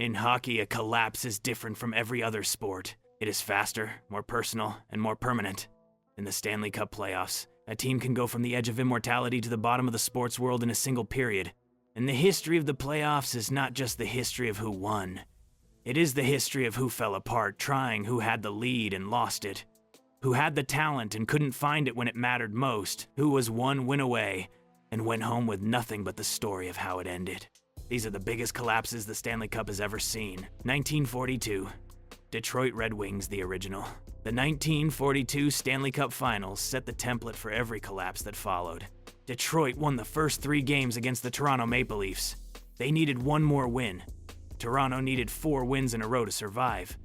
In hockey, a collapse is different from every other sport. It is faster, more personal, and more permanent. In the Stanley Cup Playoffs, a team can go from the edge of immortality to the bottom of the sports world in a single period. And the history of the playoffs is not just the history of who won. It is the history of who fell apart, trying, who had the lead and lost it, who had the talent and couldn't find it when it mattered most, who was one win away and went home with nothing but the story of how it ended. These are the biggest collapses the Stanley Cup has ever seen. 1942. Detroit Red Wings, the original. The 1942 Stanley Cup Finals set the template for every collapse that followed. Detroit won the first 3 games against the Toronto Maple Leafs. They needed one more win. Toronto needed 4 wins in a row to survive,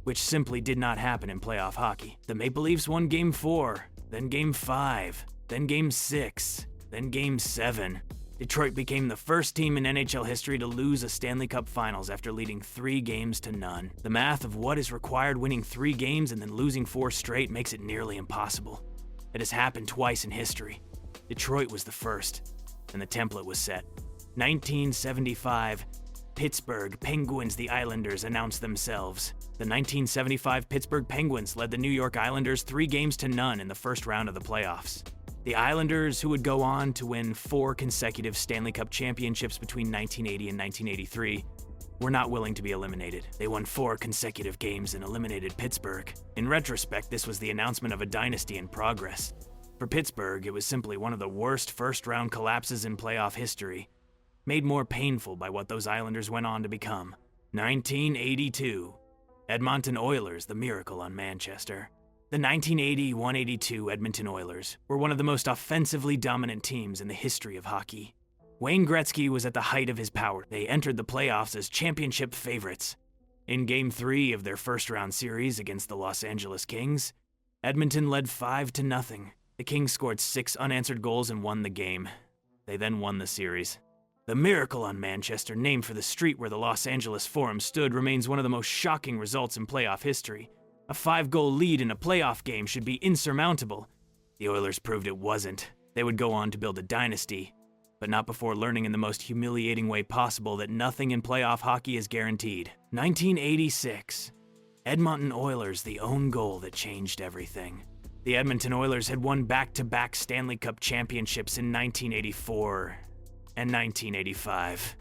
which simply did not happen in playoff hockey. The Maple Leafs won Game 4, then Game 5, then Game 6, then Game 7. Detroit became the first team in NHL history to lose a Stanley Cup Finals after leading 3 games to none. The math of what is required winning 3 games and then losing 4 straight makes it nearly impossible. It has happened twice in history. Detroit was the first, and the template was set. 1975, Pittsburgh Penguins, the Islanders, announced themselves. The 1975 Pittsburgh Penguins led the New York Islanders 3 games to none in the first round of the playoffs. The Islanders, who would go on to win 4 consecutive Stanley Cup championships between 1980 and 1983, were not willing to be eliminated. They won 4 consecutive games and eliminated Pittsburgh. In retrospect, this was the announcement of a dynasty in progress. For Pittsburgh, it was simply one of the worst first-round collapses in playoff history, made more painful by what those Islanders went on to become. 1982. Edmonton Oilers, the miracle on Manchester. The 1980-182 Edmonton Oilers were one of the most offensively dominant teams in the history of hockey. Wayne Gretzky was at the height of his power. They entered the playoffs as championship favorites. In Game 3 of their first-round series against the Los Angeles Kings, Edmonton led 5-0. The Kings scored 6 unanswered goals and won the game. They then won the series. The miracle on Manchester, named for the street where the Los Angeles Forum stood, remains one of the most shocking results in playoff history. A 5-goal lead in a playoff game should be insurmountable. The Oilers proved it wasn't. They would go on to build a dynasty, but not before learning in the most humiliating way possible that nothing in playoff hockey is guaranteed. 1986. Edmonton Oilers, the own goal that changed everything. The Edmonton Oilers had won back-to-back Stanley Cup championships in 1984 and 1985.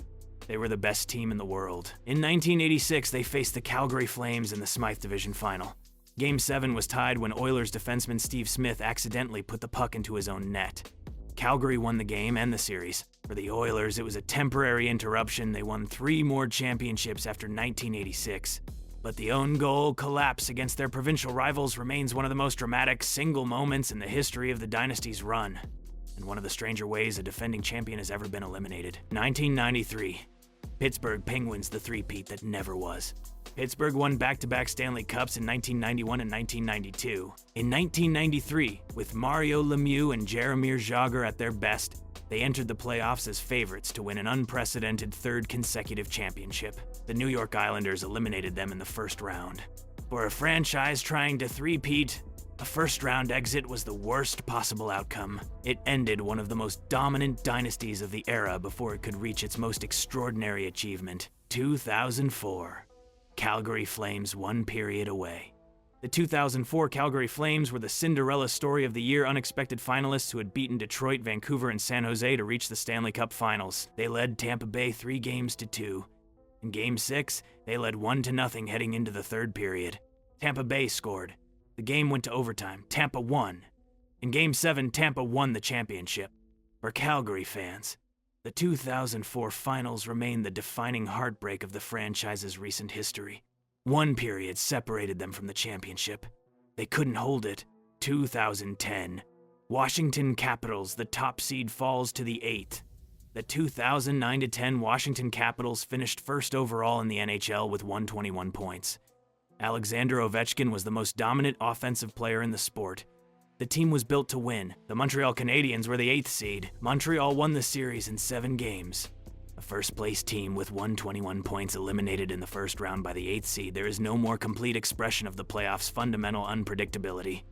They were the best team in the world. In 1986, they faced the Calgary Flames in the Smythe Division Final. Game 7 was tied when Oilers defenseman Steve Smith accidentally put the puck into his own net. Calgary won the game and the series. For the Oilers, it was a temporary interruption. They won 3 more championships after 1986. But the own goal collapse against their provincial rivals remains one of the most dramatic single moments in the history of the dynasty's run, and one of the stranger ways a defending champion has ever been eliminated. 1993. Pittsburgh Penguins, the three-peat that never was. Pittsburgh won back-to-back Stanley Cups in 1991 and 1992. In 1993, with Mario Lemieux and Jaromir Jagr at their best, they entered the playoffs as favorites to win an unprecedented 3rd consecutive championship. The New York Islanders eliminated them in the first round. For a franchise trying to three-peat, a first-round exit was the worst possible outcome. It ended one of the most dominant dynasties of the era before it could reach its most extraordinary achievement. 2004. Calgary Flames 1 period away. The 2004 Calgary Flames were the Cinderella story of the year unexpected finalists who had beaten Detroit, Vancouver, and San Jose to reach the Stanley Cup Finals. They led Tampa Bay 3-2. In Game 6, they led 1-0 heading into the 3rd period. Tampa Bay scored. The game went to overtime. Tampa won. In Game 7, Tampa won the championship. For Calgary fans, the 2004 Finals remain the defining heartbreak of the franchise's recent history. 1 period separated them from the championship. They couldn't hold it. 2010. Washington Capitals, the top seed, falls to the 8th. The 2009-10 Washington Capitals finished first overall in the NHL with 121 points. Alexander Ovechkin was the most dominant offensive player in the sport. The team was built to win. The Montreal Canadiens were the 8th seed. Montreal won the series in 7 games. A first-place team with 121 points eliminated in the first round by the 8th seed, there is no more complete expression of the playoffs' fundamental unpredictability.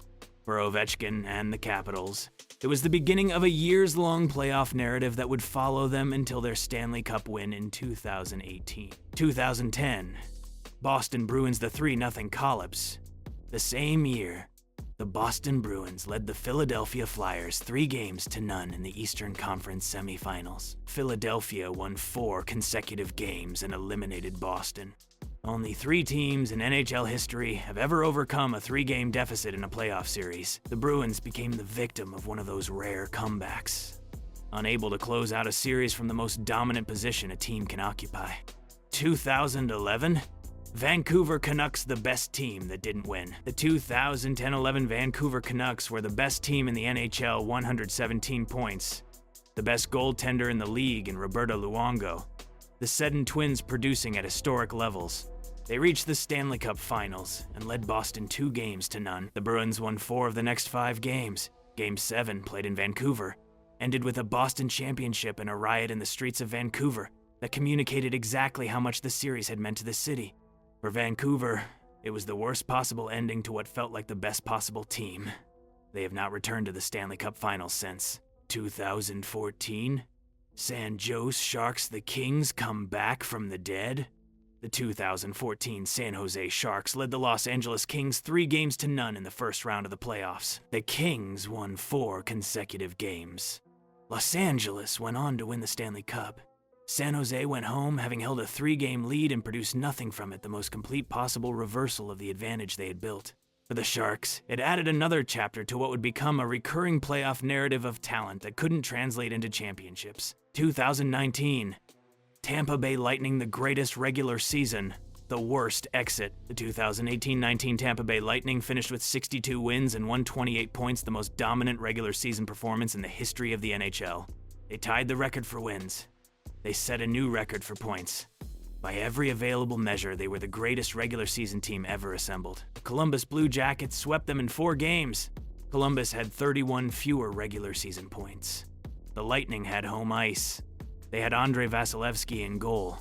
for Ovechkin and the Capitals. It was the beginning of a years-long playoff narrative that would follow them until their Stanley Cup win in 2018. 2010, Boston Bruins the 3-0 collapse. The same year, the Boston Bruins led the Philadelphia Flyers 3-0 in the Eastern Conference semifinals. Philadelphia won 4 consecutive games and eliminated Boston. Only 3 teams in NHL history have ever overcome a 3-game deficit in a playoff series. The Bruins became the victim of one of those rare comebacks, unable to close out a series from the most dominant position a team can occupy. 2011? Vancouver Canucks the best team that didn't win. The 2010-11 Vancouver Canucks were the best team in the NHL, 117 points. The best goaltender in the league in Roberto Luongo. The Sedin Twins producing at historic levels. They reached the Stanley Cup Finals and led Boston 2-0. The Bruins won 4 of the next 5 games. Game 7, played in Vancouver, ended with a Boston championship and a riot in the streets of Vancouver that communicated exactly how much the series had meant to the city. For Vancouver, it was the worst possible ending to what felt like the best possible team. They have not returned to the Stanley Cup Finals since. 2014? San Jose Sharks the Kings come back from the dead? The 2014 San Jose Sharks led the Los Angeles Kings 3-0 in the first round of the playoffs. The Kings won 4 consecutive games. Los Angeles went on to win the Stanley Cup. San Jose went home having held a 3-game lead and produced nothing from it, the most complete possible reversal of the advantage they had built. For the Sharks, it added another chapter to what would become a recurring playoff narrative of talent that couldn't translate into championships. 2019, Tampa Bay Lightning the greatest regular season, the worst exit. The 2018-19 Tampa Bay Lightning finished with 62 wins and 128 points, the most dominant regular season performance in the history of the NHL. They tied the record for wins. They set a new record for points. By every available measure, they were the greatest regular season team ever assembled. The Columbus Blue Jackets swept them in 4 games. Columbus had 31 fewer regular season points. The Lightning had home ice. They had Andrei Vasilevsky in goal.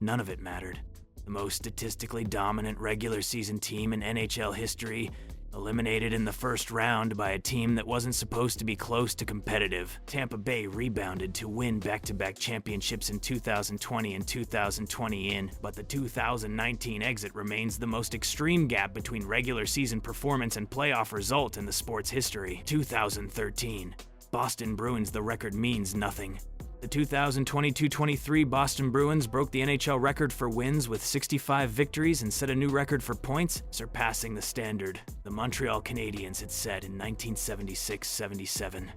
None of it mattered. The most statistically dominant regular season team in NHL history, eliminated in the first round by a team that wasn't supposed to be close to competitive. Tampa Bay rebounded to win back-to-back championships in 2020 and 2020 but the 2019 exit remains the most extreme gap between regular season performance and playoff result in the sport's history. 2013. Boston Bruins, the record means nothing. The 2022-23 Boston Bruins broke the NHL record for wins with 65 victories and set a new record for points, surpassing the standard the Montreal Canadiens had set in 1976-77.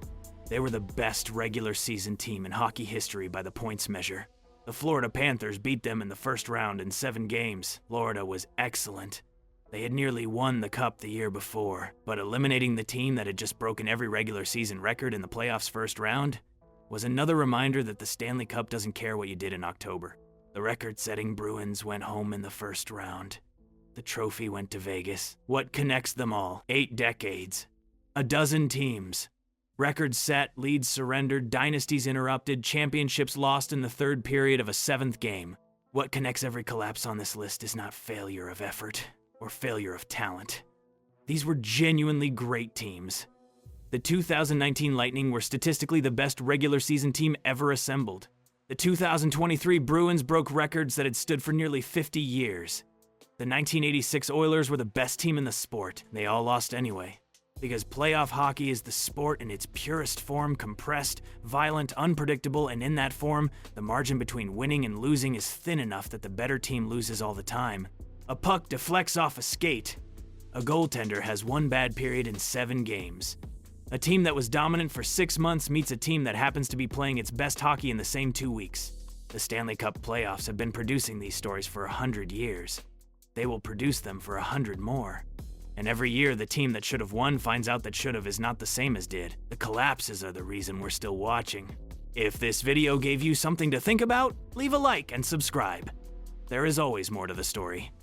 They were the best regular season team in hockey history by the points measure. The Florida Panthers beat them in the first round in 7 games. Florida was excellent. They had nearly won the Cup the year before, but eliminating the team that had just broken every regular season record in the playoffs' first round was another reminder that the Stanley Cup doesn't care what you did in October. The record-setting Bruins went home in the first round. The trophy went to Vegas. What connects them all? 8 decades. A dozen teams. Records set, leads surrendered, dynasties interrupted, championships lost in the 3rd period of a 7th game. What connects every collapse on this list is not failure of effort or failure of talent. These were genuinely great teams. The 2019 Lightning were statistically the best regular season team ever assembled. The 2023 Bruins broke records that had stood for nearly 50 years. The 1986 Oilers were the best team in the sport. They all lost anyway. Because playoff hockey is the sport in its purest form, compressed, violent, unpredictable, and in that form, the margin between winning and losing is thin enough that the better team loses all the time. A puck deflects off a skate. A goaltender has 1 bad period in 7 games. A team that was dominant for 6 months meets a team that happens to be playing its best hockey in the same 2 weeks. The Stanley Cup Playoffs have been producing these stories for 100 years. They will produce them for 100 more. And every year, the team that should have won finds out that should have is not the same as did. The collapses are the reason we're still watching. If this video gave you something to think about, leave a like and subscribe. There is always more to the story.